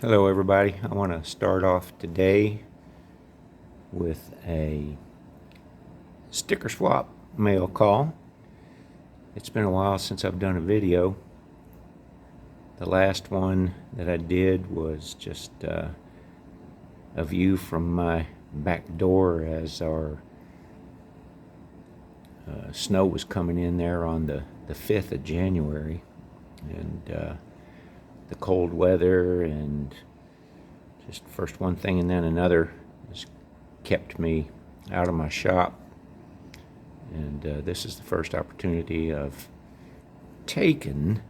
Hello everybody. I want to start off today with a sticker swap mail call. It's been a while since I've done a video. The last one that I did was just a view from my back door as our snow was coming in there on the 5th of January, and the cold weather and just first one thing and then another just kept me out of my shop. And this is the first opportunity I've taken.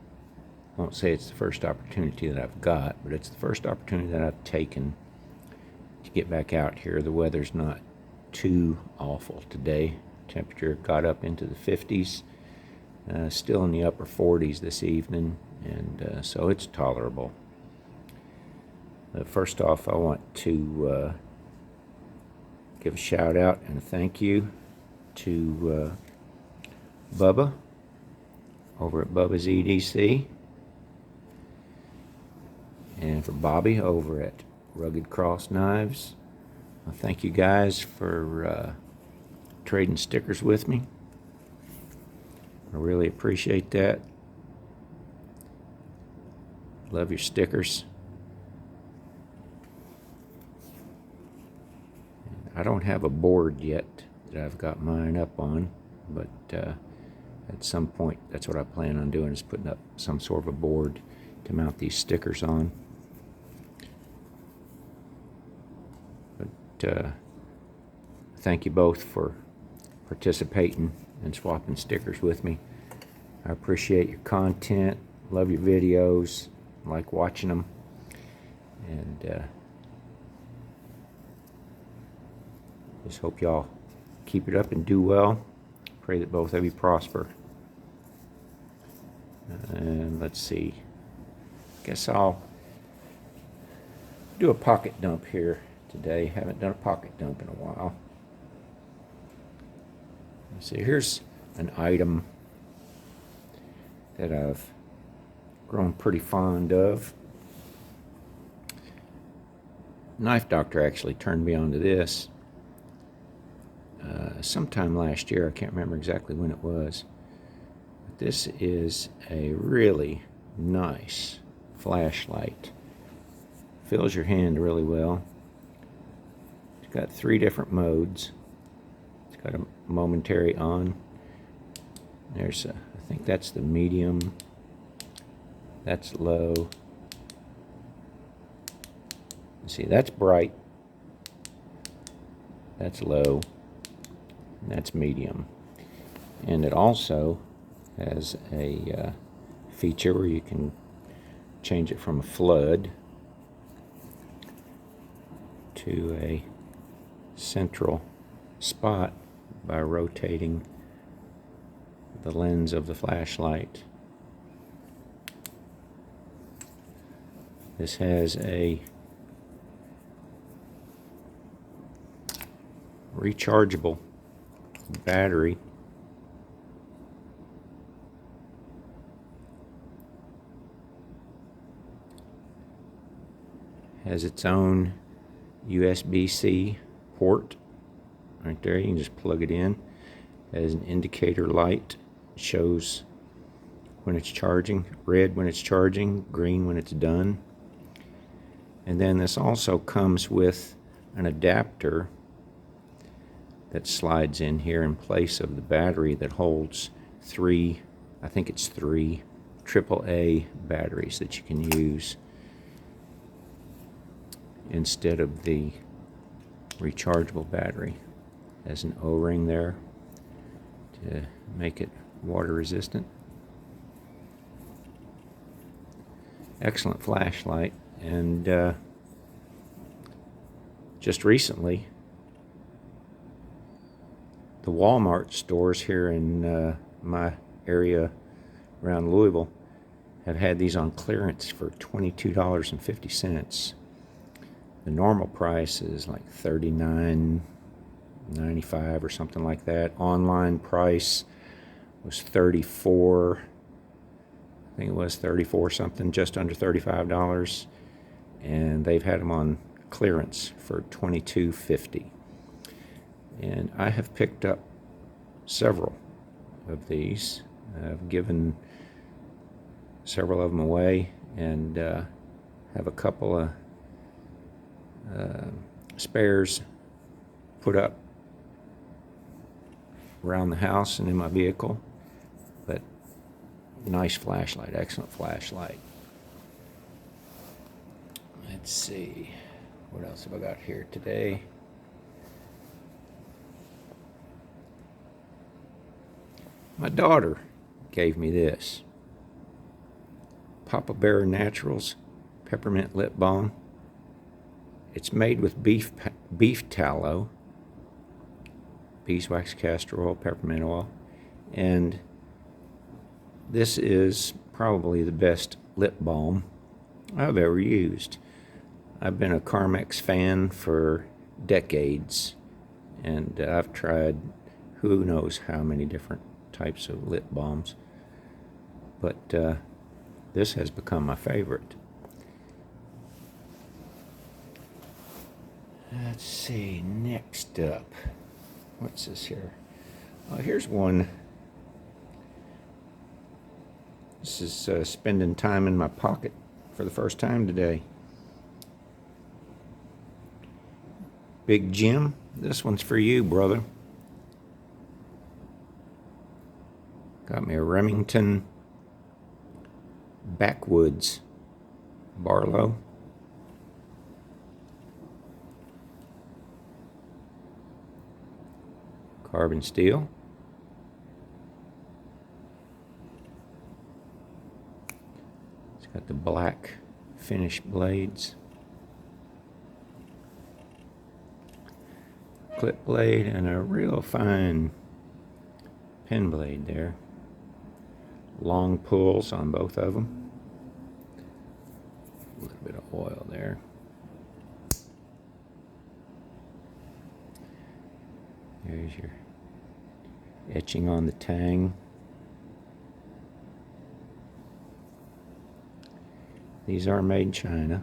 I won't say it's the first opportunity that I've got, but it's the first opportunity that I've taken to get back out here. The weather's not too awful today. Temperature got up into the 50s, still in the upper 40s this evening, and so it's tolerable. First off, I want to give a shout out and a thank you to Bubba over at Bubba's EDC, and for Bobby over at Rugged Cross Knives. I thank you guys for trading stickers with me. I really appreciate that. Love your stickers. I don't have a board yet that I've got mine up on, but at some point that's what I plan on doing, is putting up some sort of a board to mount these stickers on. But thank you both for participating and swapping stickers with me. I appreciate your content, love your videos, like watching them, and just hope y'all keep it up and do well. Pray that both of you prosper. And let's see, guess I'll do a pocket dump here today. Haven't done a pocket dump in a while. Let's see, here's an item that I've grown pretty fond of. Knife Doctor actually turned me on to this sometime last year. I can't remember exactly when it was. But this is a really nice flashlight. Fills your hand really well. It's got 3 different modes. It's got a momentary on. There's a, I think that's the medium. That's low. See, that's bright. That's low. And that's medium. And it also has a feature where you can change it from a flood to a central spot by rotating the lens of the flashlight. This has a rechargeable battery. Has its own USB-C port right there. You can just plug it in. Has an indicator light. Shows when it's charging. Red when it's charging, green when it's done. And then this also comes with an adapter that slides in here in place of the battery that holds 3, I think it's 3 AAA batteries that you can use instead of the rechargeable battery. Has an O-ring there to make it water resistant. Excellent flashlight. And just recently, the Walmart stores here in my area around Louisville have had these on clearance for $22.50. The normal price is like $39.95 or something like that. Online price was $34. I think it was $34 something, just under $35. and they've had them on clearance for $22.50. And I have picked up several of these. I've given several of them away, and have a couple of spares put up around the house and in my vehicle. But nice flashlight, excellent flashlight. Let's see, what else have I got here today? My daughter gave me this Papa Bear Naturals Peppermint Lip Balm. It's made with beef tallow, beeswax, castor oil, peppermint oil, and this is probably the best lip balm I've ever used. I've been a Carmex fan for decades, and I've tried who knows how many different types of lip balms, but this has become my favorite. Let's see, next up, what's this here? Oh, here's one. This is spending time in my pocket for the first time today. Big Jim, this one's for you, brother. Got me a Remington Backwoods Barlow. Carbon steel. It's got the black finished blades. Clip blade and a real fine pen blade there. Long pulls on both of them. A little bit of oil there. There's your etching on the tang. These are made in China.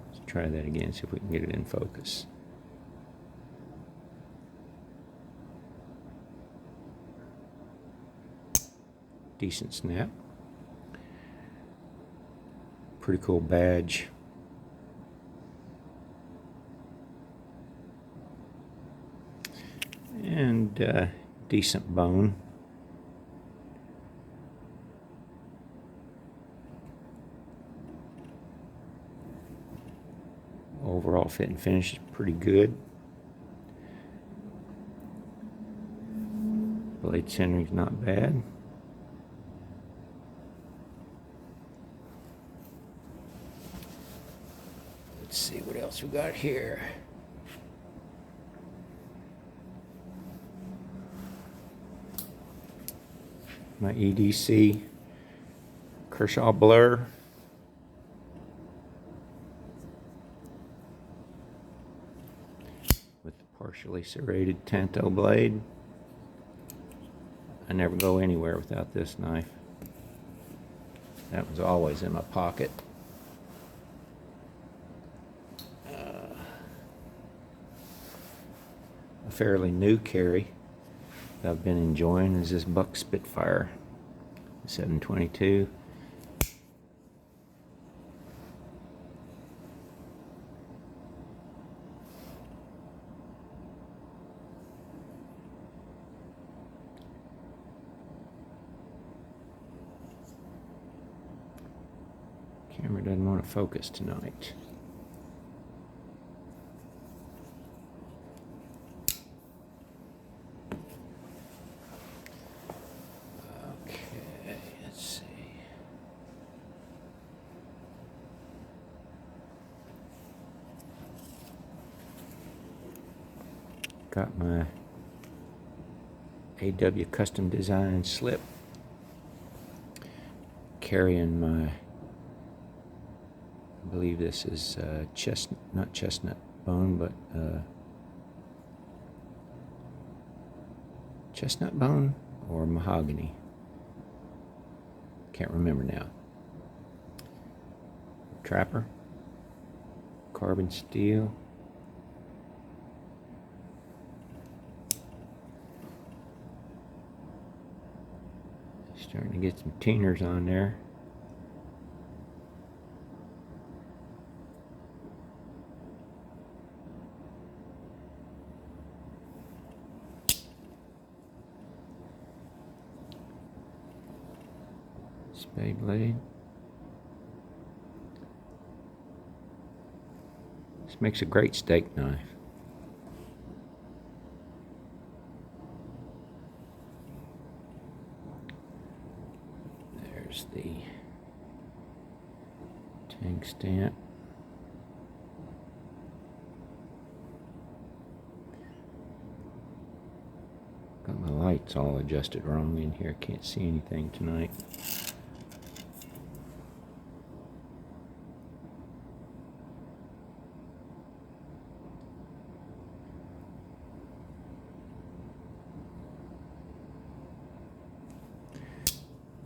Let's try that again, see if we can get it in focus. Decent snap. Pretty cool badge. And decent bone. Overall fit and finish is pretty good. Blade centering's not bad. Let's see what else we got here. My EDC Kershaw Blur. With the partially serrated Tanto blade. I never go anywhere without this knife. That was always in my pocket. A fairly new carry that I've been enjoying is this Buck Spitfire 722. Camera doesn't want to focus tonight. Okay, let's see. Got my AW custom design slip. Carrying my, I believe this is not chestnut bone, but chestnut bone or mahogany. Can't remember now. Trapper, carbon steel. Starting to get some teeners on there. Spade blade. This makes a great steak knife. There's the tank stamp. Got my lights all adjusted wrong in here. Can't see anything tonight.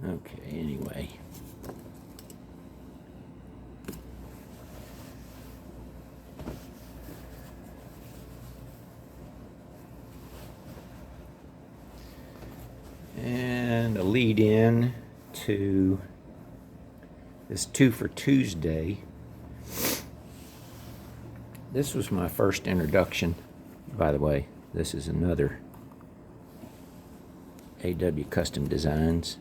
Okay, anyway. And a lead in to this 2 for Tuesday. This was my first introduction. By the way, this is another AW Custom Designs.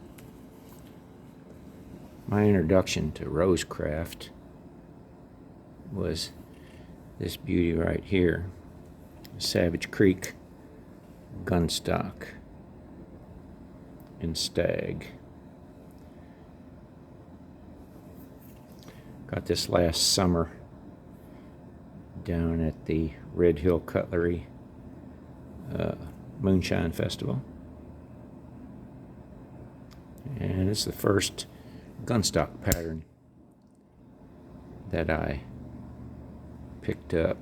My introduction to Rosecraft was this beauty right here, Savage Creek Gunstock in Stag. Got this last summer down at the Red Hill Cutlery Moonshine Festival. And it's the first gunstock pattern that I picked up,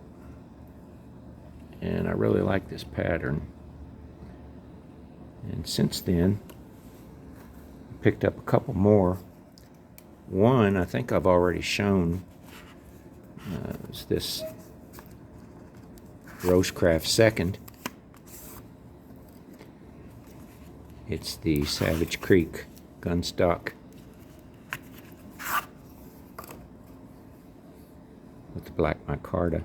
and I really like this pattern. And since then, I picked up a couple more. One I think I've already shown. It's this Rosecraft second. It's the Savage Creek Gunstock with the black micarta.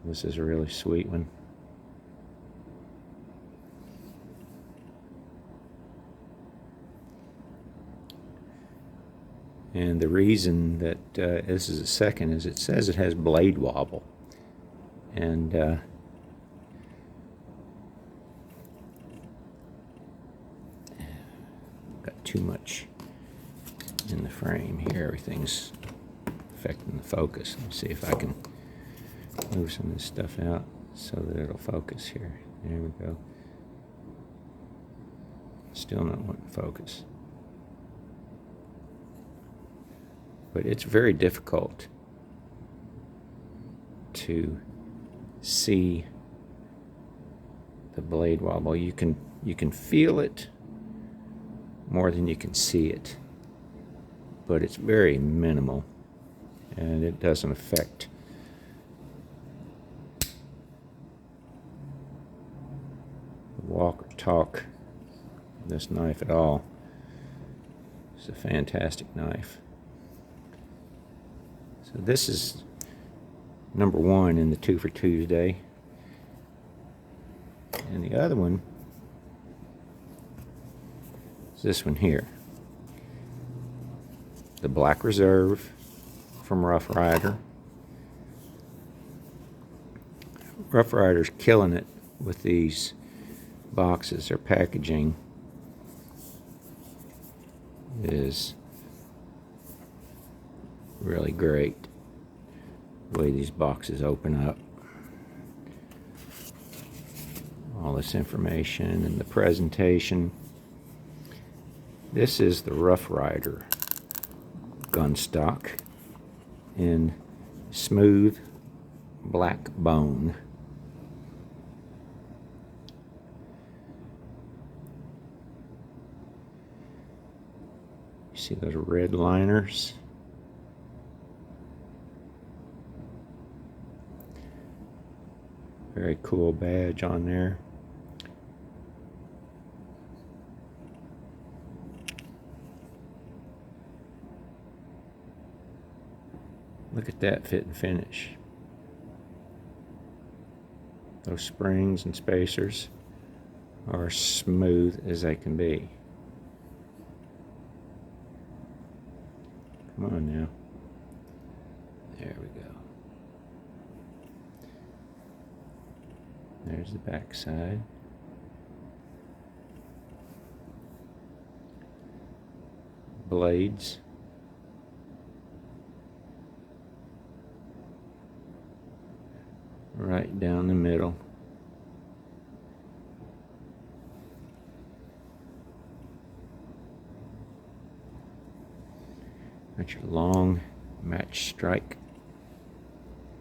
This is a really sweet one. And the reason that this is a second is it says it has blade wobble. And got too much in the frame here. Everything's affecting the focus. Let me see if I can move some of this stuff out so that it'll focus here. There we go. Still not wanting to focus. But it's very difficult to see the blade wobble. You can feel it more than you can see it, but it's very minimal, and it doesn't affect the walk or talk of this knife at all. It's a fantastic knife. So this is number one in the 2 for Tuesday. And the other one is this one here. The Black Reserve from Rough Rider. Rough Rider's killing it with these boxes. Their packaging is really great. The way these boxes open up, all this information and the presentation. This is the Rough Rider Gunstock in smooth black bone. You see those red liners? Very cool badge on there. Look at that fit and finish. Those springs and spacers are smooth as they can be. Come on now. There we go. There's the back side. Blades. Right down the middle. Got your long match strike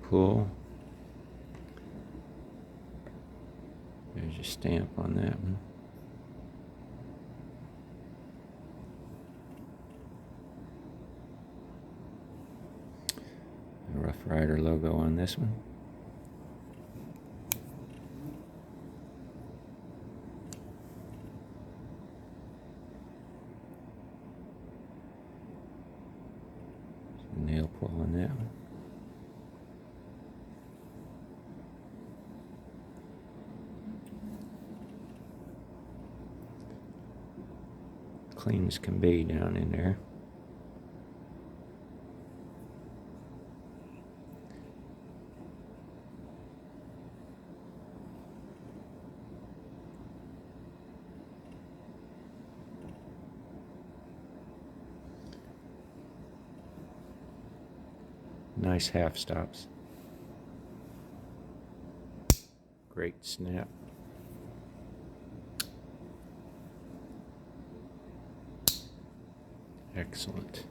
pull. There's your stamp on that one. The Rough Rider logo on this one. Nail pull on that one. Clean as can be down in there. Nice half stops. Great snap. Excellent.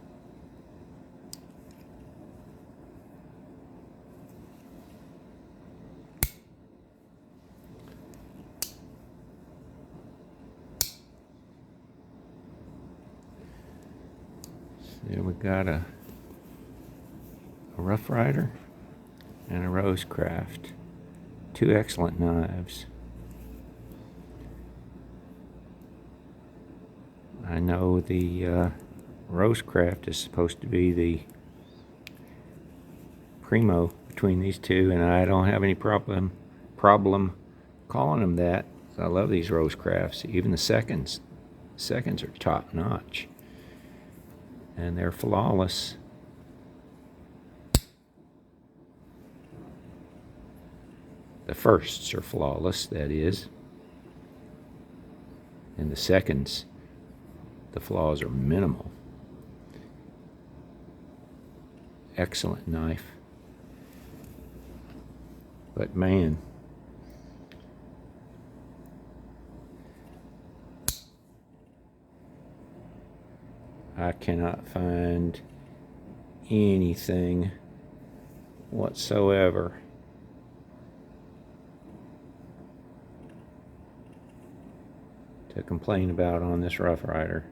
So we got a Rough Rider and a Rosecraft. Two excellent knives. I know the Rosecraft is supposed to be the primo between these two, and I don't have any problem calling them that. I love these Rosecrafts. Even the seconds are top notch, and they're flawless. The firsts are flawless, that is, and the seconds, the flaws are minimal. Excellent knife. But man, I cannot find anything whatsoever to complain about on this Rough Rider.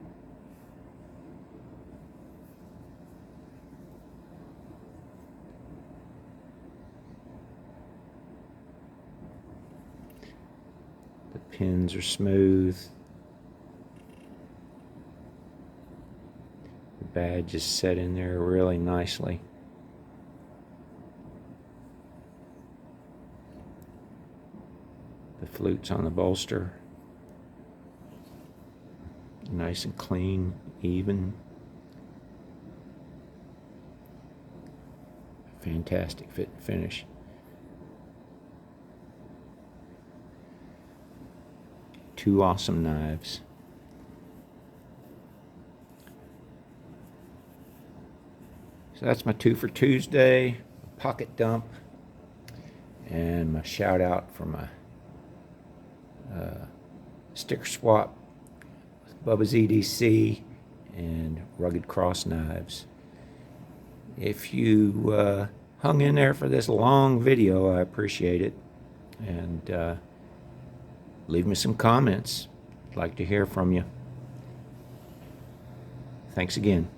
The pins are smooth. The badge is set in there really nicely. The flutes on the bolster, nice and clean, even. Fantastic fit and finish. Two awesome knives. So that's my 2 for Tuesday, pocket dump, and my shout out for my sticker swap with Bubba's EDC and Rugged Cross knives. If you hung in there for this long video, I appreciate it. And leave me some comments. I'd like to hear from you. Thanks again.